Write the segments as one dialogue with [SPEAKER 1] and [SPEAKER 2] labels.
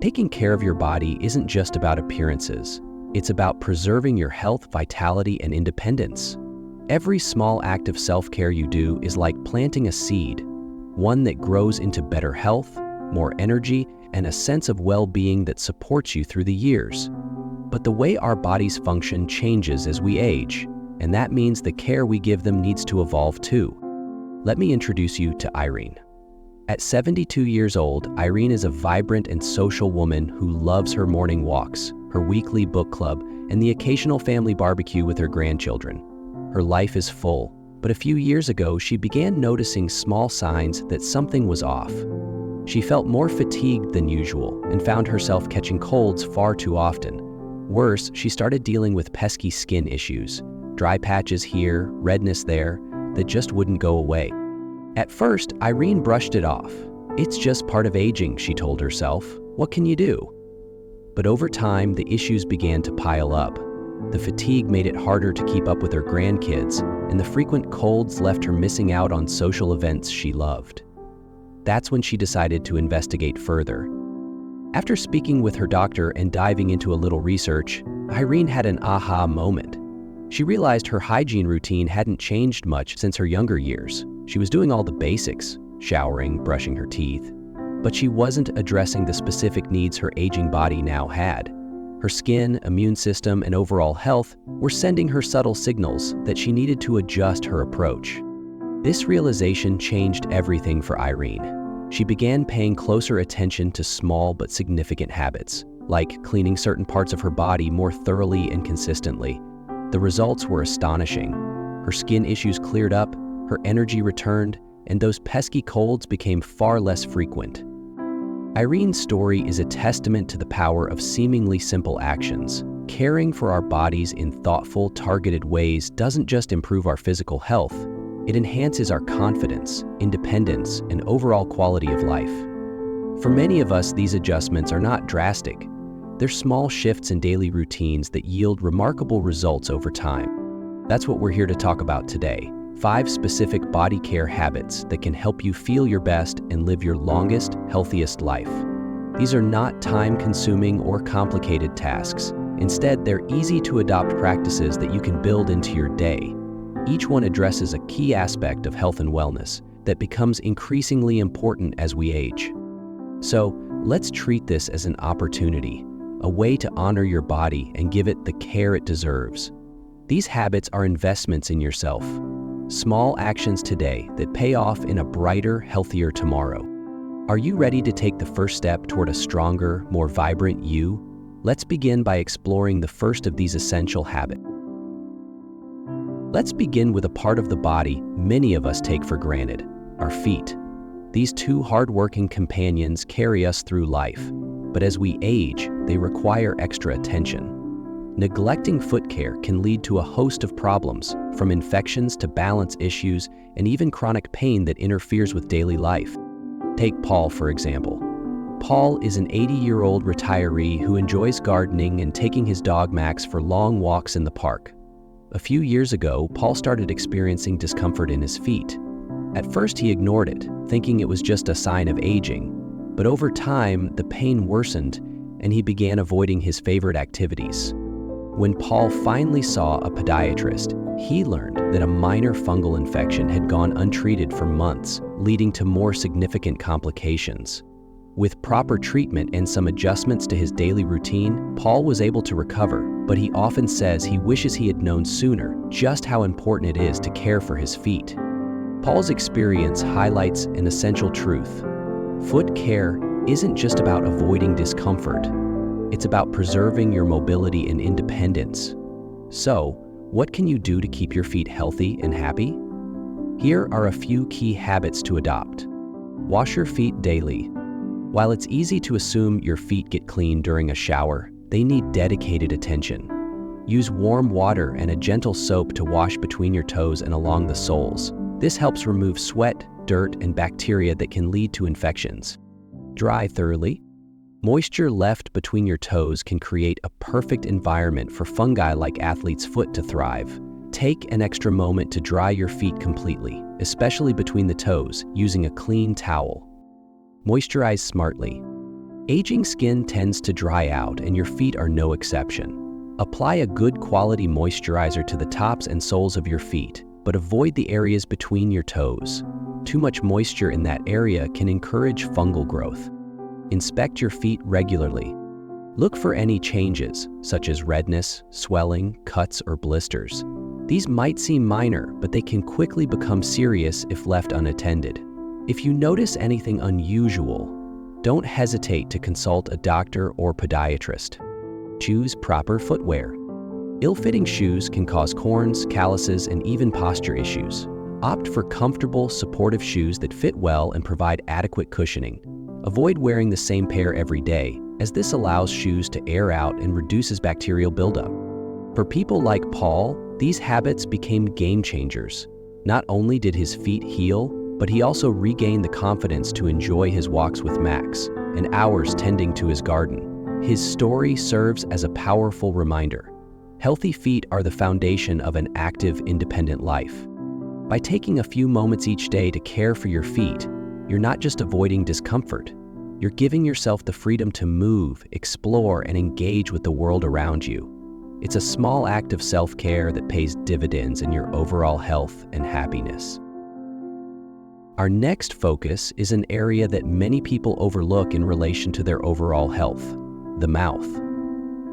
[SPEAKER 1] Taking care of your body isn't just about appearances. It's about preserving your health, vitality, and independence. Every small act of self-care you do is like planting a seed, one that grows into better health, more energy, and a sense of well-being that supports you through the years. But the way our bodies function changes as we age, and that means the care we give them needs to evolve too. Let me introduce you to Irene. At 72 years old, Irene is a vibrant and social woman who loves her morning walks, her weekly book club, and the occasional family barbecue with her grandchildren. Her life is full, but a few years ago she began noticing small signs that something was off. She felt more fatigued than usual and found herself catching colds far too often. Worse, she started dealing with pesky skin issues, dry patches here, redness there, that just wouldn't go away. At first, Irene brushed it off. It's just part of aging, she told herself. What can you do? But over time, the issues began to pile up. The fatigue made it harder to keep up with her grandkids, and the frequent colds left her missing out on social events she loved. That's when she decided to investigate further. After speaking with her doctor and diving into a little research, Irene had an aha moment. She realized her hygiene routine hadn't changed much since her younger years. She was doing all the basics, showering, brushing her teeth, but she wasn't addressing the specific needs her aging body now had. Her skin, immune system, and overall health were sending her subtle signals that she needed to adjust her approach. This realization changed everything for Irene. She began paying closer attention to small but significant habits, like cleaning certain parts of her body more thoroughly and consistently. The results were astonishing. Her skin issues cleared up, her energy returned, and those pesky colds became far less frequent. Irene's story is a testament to the power of seemingly simple actions. Caring for our bodies in thoughtful, targeted ways doesn't just improve our physical health, it enhances our confidence, independence, and overall quality of life. For many of us, these adjustments are not drastic. They're small shifts in daily routines that yield remarkable results over time. That's what we're here to talk about today. 5 specific body care habits that can help you feel your best and live your longest, healthiest life. These are not time-consuming or complicated tasks. Instead, they're easy-to-adopt practices that you can build into your day. Each one addresses a key aspect of health and wellness that becomes increasingly important as we age. So, let's treat this as an opportunity, a way to honor your body and give it the care it deserves. These habits are investments in yourself. Small actions today that pay off in a brighter, healthier tomorrow. Are you ready to take the first step toward a stronger, more vibrant you? Let's begin by exploring the first of these essential habits. Let's begin with a part of the body many of us take for granted, our feet. These 2 hard-working companions carry us through life, but as we age, they require extra attention. Neglecting foot care can lead to a host of problems, from infections to balance issues and even chronic pain that interferes with daily life. Take Paul, for example. Paul is an 80-year-old retiree who enjoys gardening and taking his dog Max for long walks in the park. A few years ago, Paul started experiencing discomfort in his feet. At first, he ignored it, thinking it was just a sign of aging. But over time, the pain worsened, and he began avoiding his favorite activities. When Paul finally saw a podiatrist, he learned that a minor fungal infection had gone untreated for months, leading to more significant complications. With proper treatment and some adjustments to his daily routine, Paul was able to recover, but he often says he wishes he had known sooner just how important it is to care for his feet. Paul's experience highlights an essential truth. Foot care isn't just about avoiding discomfort. It's about preserving your mobility and independence. So, what can you do to keep your feet healthy and happy? Here are a few key habits to adopt. Wash your feet daily. While it's easy to assume your feet get clean during a shower, they need dedicated attention. Use warm water and a gentle soap to wash between your toes and along the soles. This helps remove sweat, dirt, and bacteria that can lead to infections. Dry thoroughly. Moisture left between your toes can create a perfect environment for fungi like athlete's foot to thrive. Take an extra moment to dry your feet completely, especially between the toes, using a clean towel. Moisturize smartly. Aging skin tends to dry out, and your feet are no exception. Apply a good quality moisturizer to the tops and soles of your feet, but avoid the areas between your toes. Too much moisture in that area can encourage fungal growth. Inspect your feet regularly. Look for any changes, such as redness, swelling, cuts, or blisters. These might seem minor, but they can quickly become serious if left unattended. If you notice anything unusual, don't hesitate to consult a doctor or podiatrist. Choose proper footwear. Ill-fitting shoes can cause corns, calluses, and even posture issues. Opt for comfortable, supportive shoes that fit well and provide adequate cushioning. Avoid wearing the same pair every day, as this allows shoes to air out and reduces bacterial buildup. For people like Paul, these habits became game changers. Not only did his feet heal, but he also regained the confidence to enjoy his walks with Max and hours tending to his garden. His story serves as a powerful reminder. Healthy feet are the foundation of an active, independent life. By taking a few moments each day to care for your feet, you're not just avoiding discomfort. You're giving yourself the freedom to move, explore, and engage with the world around you. It's a small act of self-care that pays dividends in your overall health and happiness. Our next focus is an area that many people overlook in relation to their overall health: the mouth.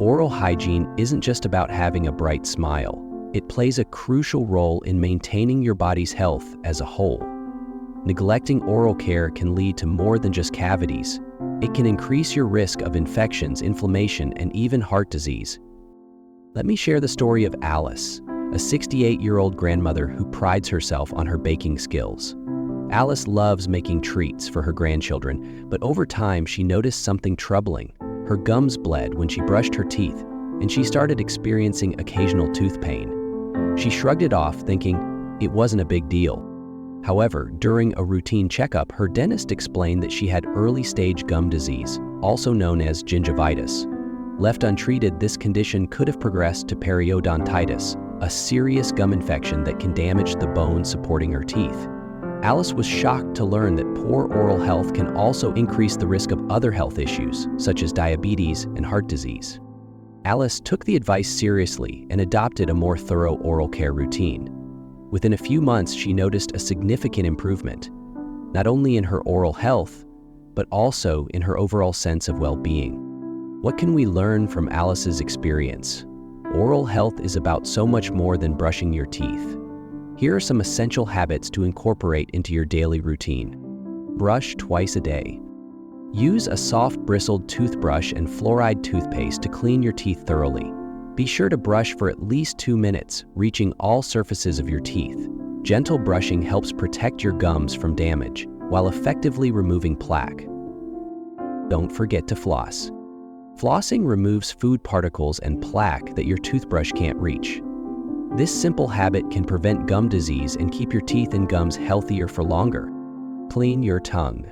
[SPEAKER 1] Oral hygiene isn't just about having a bright smile. It plays a crucial role in maintaining your body's health as a whole. Neglecting oral care can lead to more than just cavities. It can increase your risk of infections, inflammation, and even heart disease. Let me share the story of Alice, a 68-year-old grandmother who prides herself on her baking skills. Alice loves making treats for her grandchildren, but over time she noticed something troubling. Her gums bled when she brushed her teeth, and she started experiencing occasional tooth pain. She shrugged it off, thinking it wasn't a big deal. However, during a routine checkup, her dentist explained that she had early-stage gum disease, also known as gingivitis. Left untreated, this condition could have progressed to periodontitis, a serious gum infection that can damage the bone supporting her teeth. Alice was shocked to learn that poor oral health can also increase the risk of other health issues, such as diabetes and heart disease. Alice took the advice seriously and adopted a more thorough oral care routine. Within a few months, she noticed a significant improvement, not only in her oral health, but also in her overall sense of well-being. What can we learn from Alice's experience? Oral health is about so much more than brushing your teeth. Here are some essential habits to incorporate into your daily routine. Brush twice a day. Use a soft bristled toothbrush and fluoride toothpaste to clean your teeth thoroughly. Be sure to brush for at least 2 minutes, reaching all surfaces of your teeth. Gentle brushing helps protect your gums from damage, while effectively removing plaque. Don't forget to floss. Flossing removes food particles and plaque that your toothbrush can't reach. This simple habit can prevent gum disease and keep your teeth and gums healthier for longer. Clean your tongue.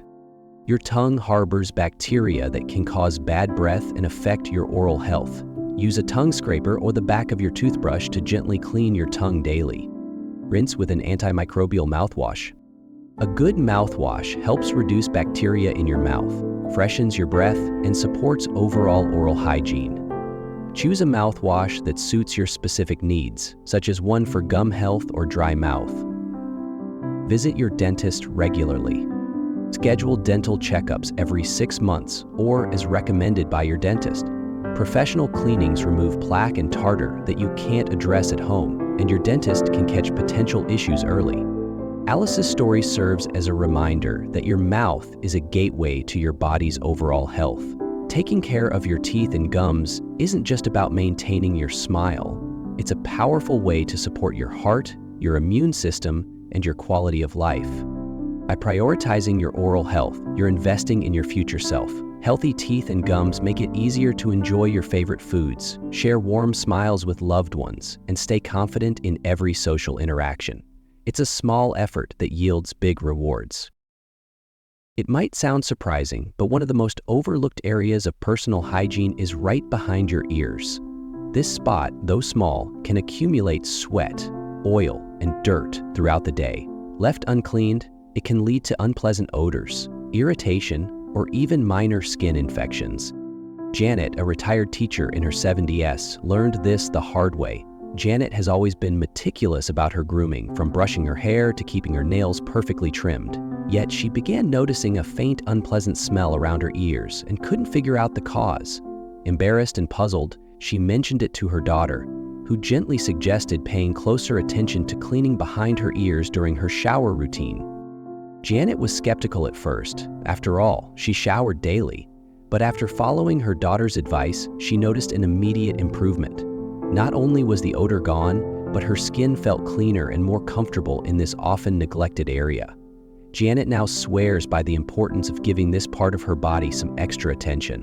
[SPEAKER 1] Your tongue harbors bacteria that can cause bad breath and affect your oral health. Use a tongue scraper or the back of your toothbrush to gently clean your tongue daily. Rinse with an antimicrobial mouthwash. A good mouthwash helps reduce bacteria in your mouth, freshens your breath, and supports overall oral hygiene. Choose a mouthwash that suits your specific needs, such as one for gum health or dry mouth. Visit your dentist regularly. Schedule dental checkups every 6 months or as recommended by your dentist. Professional cleanings remove plaque and tartar that you can't address at home, and your dentist can catch potential issues early. Alice's story serves as a reminder that your mouth is a gateway to your body's overall health. Taking care of your teeth and gums isn't just about maintaining your smile. It's a powerful way to support your heart, your immune system, and your quality of life. By prioritizing your oral health, you're investing in your future self. Healthy teeth and gums make it easier to enjoy your favorite foods, share warm smiles with loved ones, and stay confident in every social interaction. It's a small effort that yields big rewards. It might sound surprising, but one of the most overlooked areas of personal hygiene is right behind your ears. This spot, though small, can accumulate sweat, oil, and dirt throughout the day. Left uncleaned, it can lead to unpleasant odors, irritation, or even minor skin infections. Janet, a retired teacher in her 70s, learned this the hard way. Janet has always been meticulous about her grooming, from brushing her hair to keeping her nails perfectly trimmed. Yet she began noticing a faint, unpleasant smell around her ears and couldn't figure out the cause. Embarrassed and puzzled, she mentioned it to her daughter, who gently suggested paying closer attention to cleaning behind her ears during her shower routine. Janet was skeptical at first. After all, she showered daily. But after following her daughter's advice, she noticed an immediate improvement. Not only was the odor gone, but her skin felt cleaner and more comfortable in this often neglected area. Janet now swears by the importance of giving this part of her body some extra attention.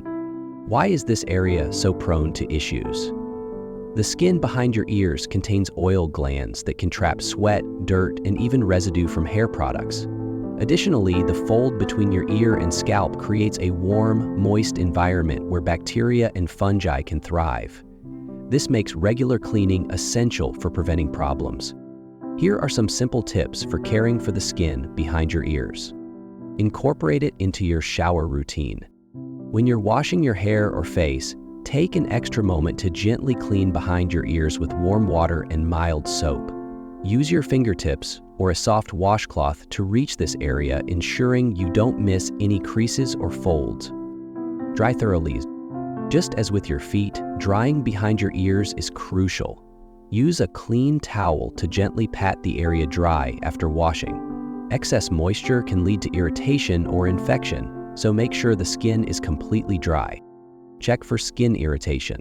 [SPEAKER 1] Why is this area so prone to issues? The skin behind your ears contains oil glands that can trap sweat, dirt, and even residue from hair products. Additionally, the fold between your ear and scalp creates a warm, moist environment where bacteria and fungi can thrive. This makes regular cleaning essential for preventing problems. Here are some simple tips for caring for the skin behind your ears. Incorporate it into your shower routine. When you're washing your hair or face, take an extra moment to gently clean behind your ears with warm water and mild soap. Use your fingertips or a soft washcloth to reach this area, ensuring you don't miss any creases or folds. Dry thoroughly. Just as with your feet, drying behind your ears is crucial. Use a clean towel to gently pat the area dry after washing. Excess moisture can lead to irritation or infection, so make sure the skin is completely dry. Check for skin irritation.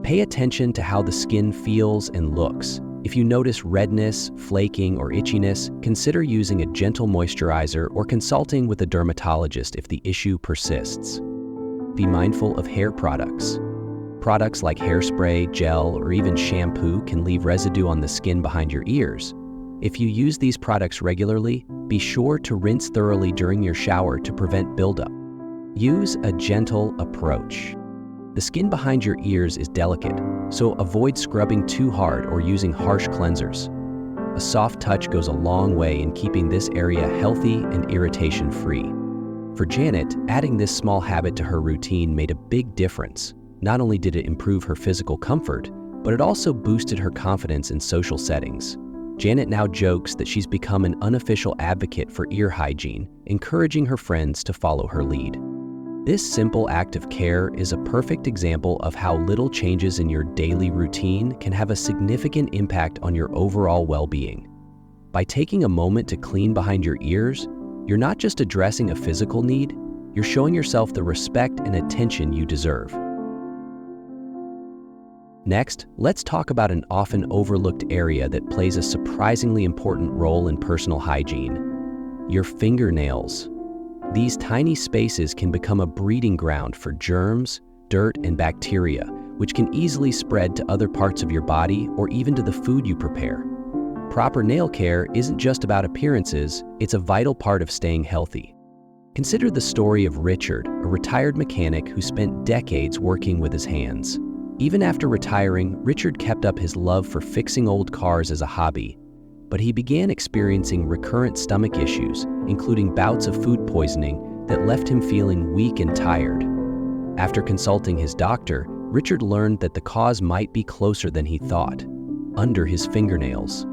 [SPEAKER 1] Pay attention to how the skin feels and looks. If you notice redness, flaking, or itchiness, consider using a gentle moisturizer or consulting with a dermatologist if the issue persists. Be mindful of hair products. Products like hairspray, gel, or even shampoo can leave residue on the skin behind your ears. If you use these products regularly, be sure to rinse thoroughly during your shower to prevent buildup. Use a gentle approach. The skin behind your ears is delicate, so avoid scrubbing too hard or using harsh cleansers. A soft touch goes a long way in keeping this area healthy and irritation-free. For Janet, adding this small habit to her routine made a big difference. Not only did it improve her physical comfort, but it also boosted her confidence in social settings. Janet now jokes that she's become an unofficial advocate for ear hygiene, encouraging her friends to follow her lead. This simple act of care is a perfect example of how little changes in your daily routine can have a significant impact on your overall well-being. By taking a moment to clean behind your ears, you're not just addressing a physical need, you're showing yourself the respect and attention you deserve. Next, let's talk about an often overlooked area that plays a surprisingly important role in personal hygiene: your fingernails. These tiny spaces can become a breeding ground for germs, dirt, and bacteria, which can easily spread to other parts of your body or even to the food you prepare. Proper nail care isn't just about appearances, it's a vital part of staying healthy. Consider the story of Richard, a retired mechanic who spent decades working with his hands. Even after retiring, Richard kept up his love for fixing old cars as a hobby, but he began experiencing recurrent stomach issues, including bouts of food poisoning that left him feeling weak and tired. After consulting his doctor, Richard learned that the cause might be closer than he thought: under his fingernails.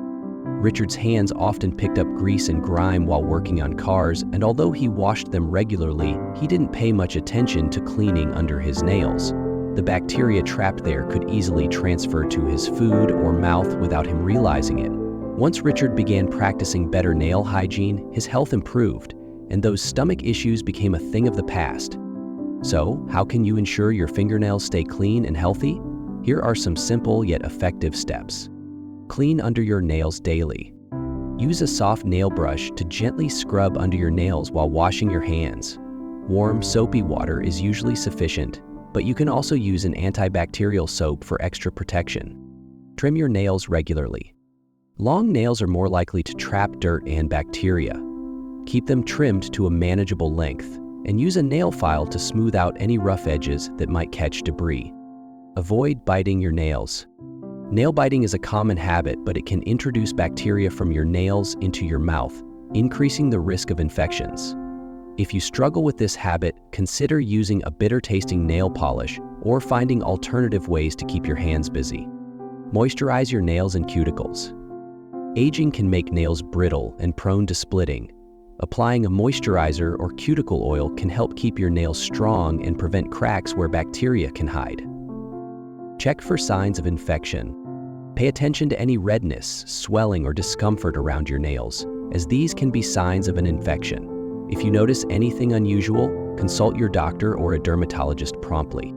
[SPEAKER 1] Richard's hands often picked up grease and grime while working on cars, and although he washed them regularly, he didn't pay much attention to cleaning under his nails. The bacteria trapped there could easily transfer to his food or mouth without him realizing it. Once Richard began practicing better nail hygiene, his health improved, and those stomach issues became a thing of the past. So, how can you ensure your fingernails stay clean and healthy? Here are some simple yet effective steps. Clean under your nails daily. Use a soft nail brush to gently scrub under your nails while washing your hands. Warm, soapy water is usually sufficient, but you can also use an antibacterial soap for extra protection. Trim your nails regularly. Long nails are more likely to trap dirt and bacteria. Keep them trimmed to a manageable length, and use a nail file to smooth out any rough edges that might catch debris. Avoid biting your nails. Nail biting is a common habit, but it can introduce bacteria from your nails into your mouth, increasing the risk of infections. If you struggle with this habit, consider using a bitter-tasting nail polish or finding alternative ways to keep your hands busy. Moisturize your nails and cuticles. Aging can make nails brittle and prone to splitting. Applying a moisturizer or cuticle oil can help keep your nails strong and prevent cracks where bacteria can hide. Check for signs of infection. Pay attention to any redness, swelling, or discomfort around your nails, as these can be signs of an infection. If you notice anything unusual, consult your doctor or a dermatologist promptly.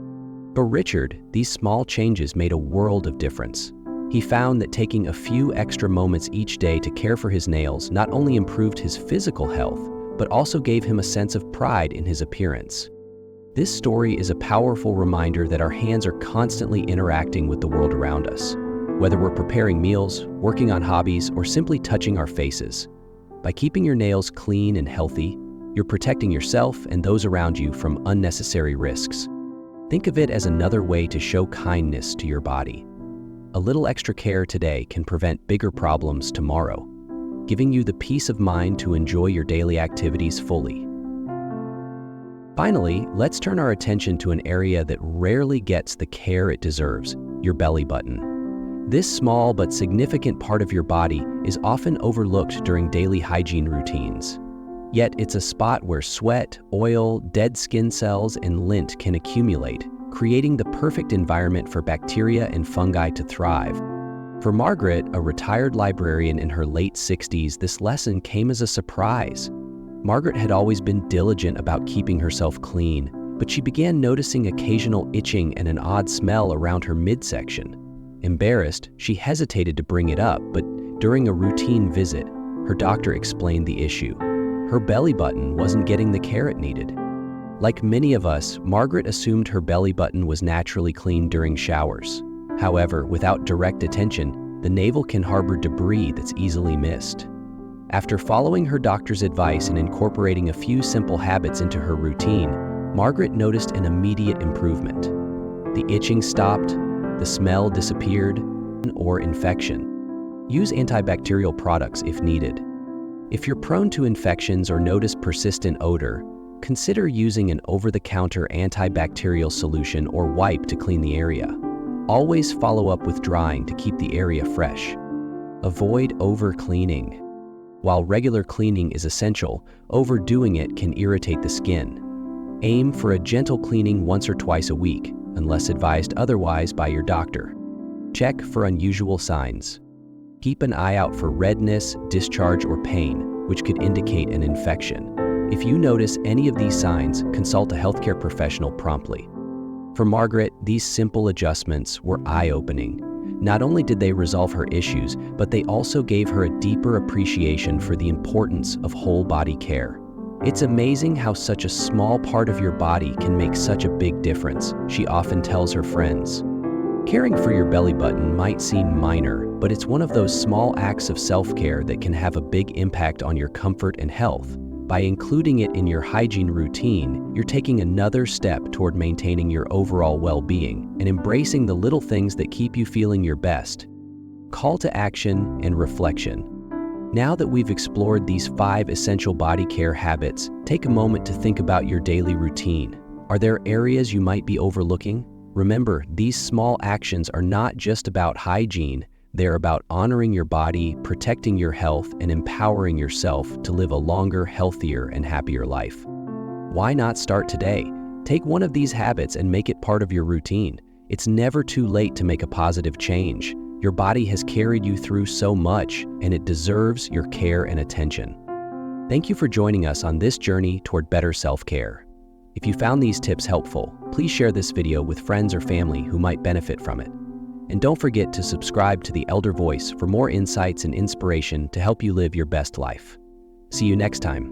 [SPEAKER 1] For Richard, these small changes made a world of difference. He found that taking a few extra moments each day to care for his nails not only improved his physical health, but also gave him a sense of pride in his appearance. This story is a powerful reminder that our hands are constantly interacting with the world around us, whether we're preparing meals, working on hobbies, or simply touching our faces. By keeping your nails clean and healthy, you're protecting yourself and those around you from unnecessary risks. Think of it as another way to show kindness to your body. A little extra care today can prevent bigger problems tomorrow, giving you the peace of mind to enjoy your daily activities fully. Finally, let's turn our attention to an area that rarely gets the care it deserves: your belly button. This small but significant part of your body is often overlooked during daily hygiene routines. Yet it's a spot where sweat, oil, dead skin cells, and lint can accumulate, creating the perfect environment for bacteria and fungi to thrive. For Margaret, a retired librarian in her late 60s, this lesson came as a surprise. Margaret had always been diligent about keeping herself clean, but she began noticing occasional itching and an odd smell around her midsection. Embarrassed, she hesitated to bring it up, but during a routine visit, her doctor explained the issue. Her belly button wasn't getting the care it needed. Like many of us, Margaret assumed her belly button was naturally clean during showers. However, without direct attention, the navel can harbor debris that's easily missed. After following her doctor's advice and incorporating a few simple habits into her routine, Margaret noticed an immediate improvement. The itching stopped, the smell disappeared, or infection. Use antibacterial products if needed. If you're prone to infections or notice persistent odor, consider using an over-the-counter antibacterial solution or wipe to clean the area. Always follow up with drying to keep the area fresh. Avoid over-cleaning. While regular cleaning is essential, overdoing it can irritate the skin. Aim for a gentle cleaning once or twice a week, unless advised otherwise by your doctor. Check for unusual signs. Keep an eye out for redness, discharge, or pain, which could indicate an infection. If you notice any of these signs, consult a healthcare professional promptly. For Margaret, these simple adjustments were eye-opening. Not only did they resolve her issues, but they also gave her a deeper appreciation for the importance of whole-body care. It's amazing how such a small part of your body can make such a big difference, she often tells her friends. Caring for your belly button might seem minor, but it's one of those small acts of self-care that can have a big impact on your comfort and health. By including it in your hygiene routine, you're taking another step toward maintaining your overall well-being and embracing the little things that keep you feeling your best. Call to action and reflection. Now that we've explored these 5 essential body care habits, take a moment to think about your daily routine. Are there areas you might be overlooking? Remember, these small actions are not just about hygiene. They're about honoring your body, protecting your health, and empowering yourself to live a longer, healthier, and happier life. Why not start today? Take one of these habits and make it part of your routine. It's never too late to make a positive change. Your body has carried you through so much, and it deserves your care and attention. Thank you for joining us on this journey toward better self-care. If you found these tips helpful, please share this video with friends or family who might benefit from it. And don't forget to subscribe to The Elder Voice for more insights and inspiration to help you live your best life. See you next time.